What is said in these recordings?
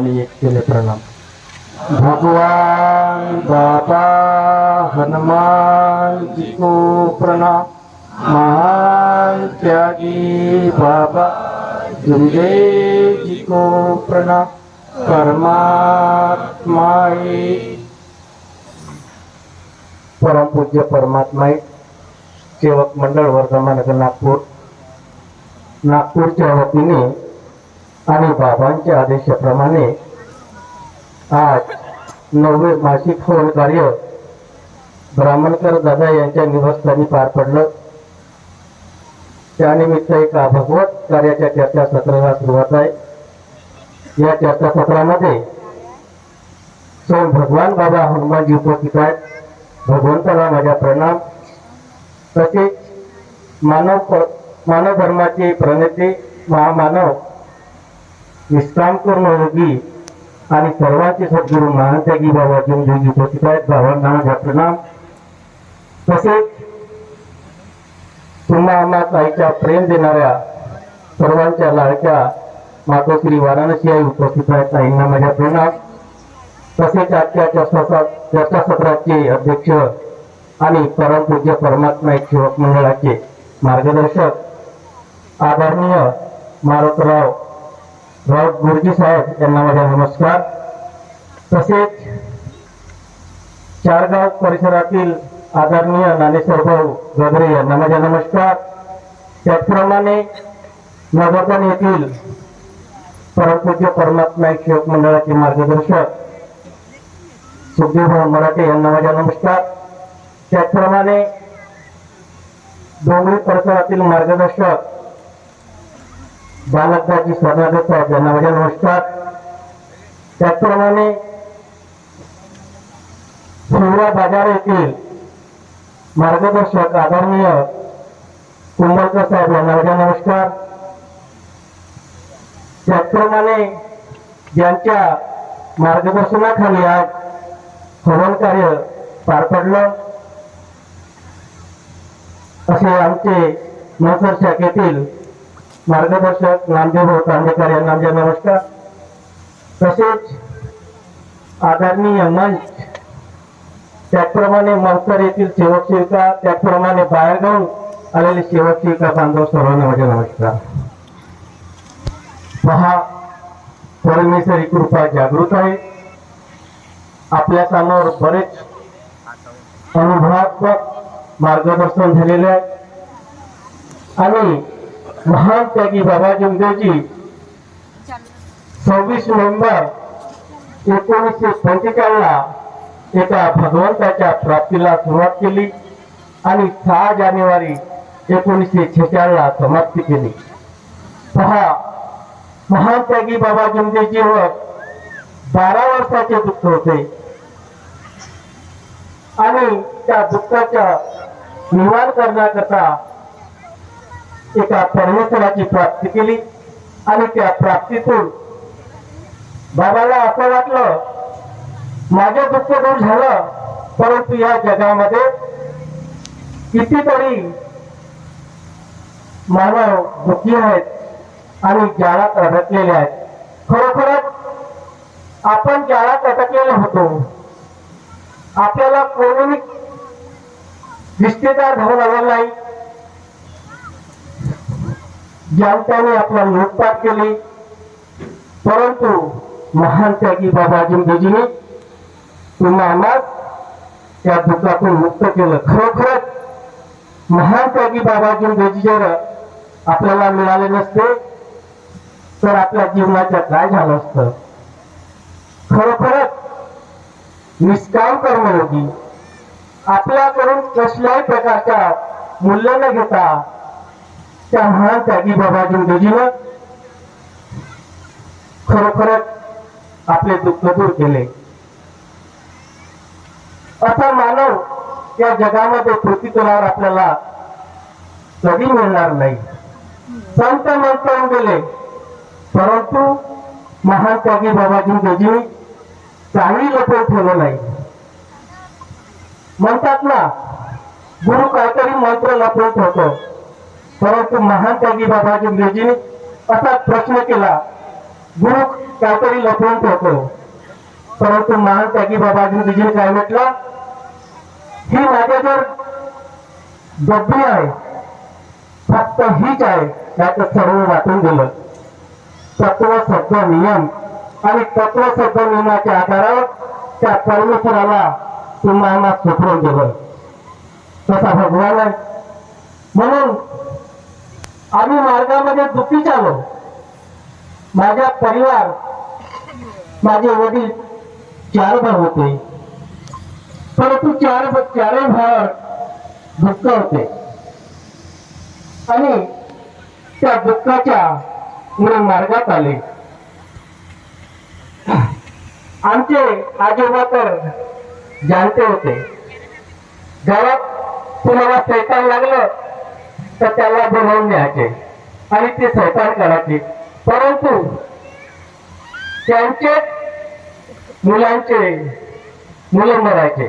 सर्वांनी एक केले प्रणाम। भगवान बाबा हनुमान जी को प्रणाम। महान त्यागी बाबा जुमदेव जी को प्रणाम। परमात्माए परम पूज्य परमात्माए सेवक मंडळ वर्धमानगर नागपूरच्या वतीने आणि बाबांच्या आदेशाप्रमाणे आज 9वे मासिक हवन कार्य ब्राह्मणकर दादा यांच्या निवासस्थानी पार पडलं। त्यानिमित्त एका भगवत कार्याच्या चर्चासत्राला सुरुवात आहे। या चर्चासत्रामध्ये स्वयं भगवान बाबा हनुमानजी उपस्थित आहेत। भगवंताला माझा प्रणाम। तसेच मानव धर्माचे प्रणेते महामानव निष्काम कर्मयोगी आणि सर्वांचे सद्गुरू महान त्यागी बाबा जुमदेवजी उपस्थित आहेत। बाबांना माझा प्रणाम। तसेच तुम्हा आम्हा ताईच्या प्रेम देणाऱ्या सर्वांच्या लाडक्या मातोश्री वाराणसी आई उपस्थित आहेत। ताईंना माझा प्रणाम। तसेच आजच्या चर्चासत्राचे अध्यक्ष आणि परम पूज्य परमात्मा सेवक मंडळाचे मार्गदर्शक आदरणीय मारुतराव गुरुजी साहेब यांना माझा नमस्कार। तसेच चारगाव परिसरातील आदरणीय ज्ञानेश्वर भाऊ गगरे यांना माझा नमस्कार। त्याचप्रमाणे नगरधन येथील परमपूज्य परमात्मा सेवक मंडळाचे मार्गदर्शक सुखदेव मराठे यांना माझा नमस्कार। त्याचप्रमाणे डोंगरी परिसरातील मार्गदर्शक बालकदाजी सरनागत साहेब यांना माझा नमस्कार। त्याचप्रमाणे शिवरा बाजार येथील मार्गदर्शक आदरणीय कुंभलकर साहेब यांना माझा नमस्कार। त्याचप्रमाणे ज्यांच्या मार्गदर्शनाखाली आज हवन कार्य पार पडलं असे आमचे नवसर शाखेतील मार्गदर्शक नामदेव तांडेकर यांना माझा नमस्कार। तसेच आदरणीय मंच त्याचप्रमाणे मौसर येथील सेवक सेविका त्याचप्रमाणे बाहेरगावून आलेले सेवक सेविका बांधव सर्वांना माझा नमस्कार। पहा, परमेश्वरी कृपा जागृत आहे। आपल्या समोर बरेच अनुभवात्मक मार्गदर्शन झालेले आहे आणि महान त्यागी बाबा जुमदेवजी 26 नोव्हेंबर 1945 ला एका भगवंताच्या प्राप्तीला सुरुवात केली आणि 6 जानेवारी 1946 ला समाप्ती केली। पहा, महान त्यागी बाबा जुमदेवजीवर 12 वर्षाचे दुःख होते आणि त्या दुःखाच्या निवारण करण्याकरता एका परमेश्वराची प्राप्ती केली आणि त्या प्राप्तीतून बाबाला असं वाटलं माझे दुःख दूर झालं, परंतु या जगामध्ये कितीतरी मानव दुःखी आहेत आणि जाळात अडकलेले आहेत। खरोखरच आपण जाळात अडकलेलो होतो। आपल्याला कोणी रिश्तेदार धावून आला नाही, ज्यांच्याने आपला लूटपाट केली, परंतु महान त्यागी बाबा जुमदेवजीने तुम्हा आम्हास त्या दुःखातून मुक्त केलं। खरोखरच महान त्यागी बाबा जुमदेवजी जर आपल्याला मिळाले नसते तर आपल्या जीवनाचं काय झालं असतं। खरोखरच निष्काम कर्मयोगी आपल्याकडून कसल्याही प्रकारच्या मूल्य न घेता त्या महान त्यागी बाबा जुमदेवजीनं खरोखरच आपले दुःख दूर केले। असा मानव या जगामध्ये पृथ्वीतलावर आपल्याला कधी मिळणार नाही। संत म्हणून गेले, परंतु महान त्यागी बाबा जुमदेवजींनी काही लपवून ठेवलं नाही। म्हणतात ना, गुरु काहीतरी मंत्र लपवून ठेवतो, परंतु महान त्यागी बाबा जुमदेवजींनी असा प्रश्न केला, गुरु काहीतरी लपवून ठेवतो, परंतु महान त्यागी बाबा गुरुजीने काय म्हटलं, ही माझ्याजवळ डब्बी आहे, फक्त हीच आहे, त्याचं सर्व वाटून दिलं. तत्व शब्द नियम आणि तत्व शब्द नियमाच्या आधारावर त्या परमेश्वराला तुम्हाला सुटवून दिलं. तसा भगवान आहे. म्हणून आम्ही मार्गामध्ये दुःखी आलो. माझा परिवार, माझे वडील 4 भाऊ होते, परंतु चारही भाव दुःख होते आणि त्या दुःखाच्या मुळे मार्गात आले. आमचे आजोबा तर जाणते होते, घरात कुणाला शैतान लागलं तर त्याला बोलावून न्यायचे आणि ते शैतान करायचे, परंतु त्यांचे मुलांचे मुलं मरायचे.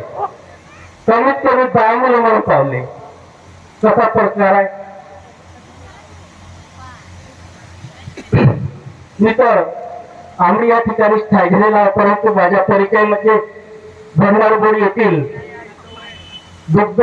कमीत कमी 10 मुलं मरून पावले. कसा प्रकार आहे. मी तर आम्ही या ठिकाणी स्थायी झालेला, परंतु माझ्या परिचयामध्ये भंडारगड येथील दुग्ध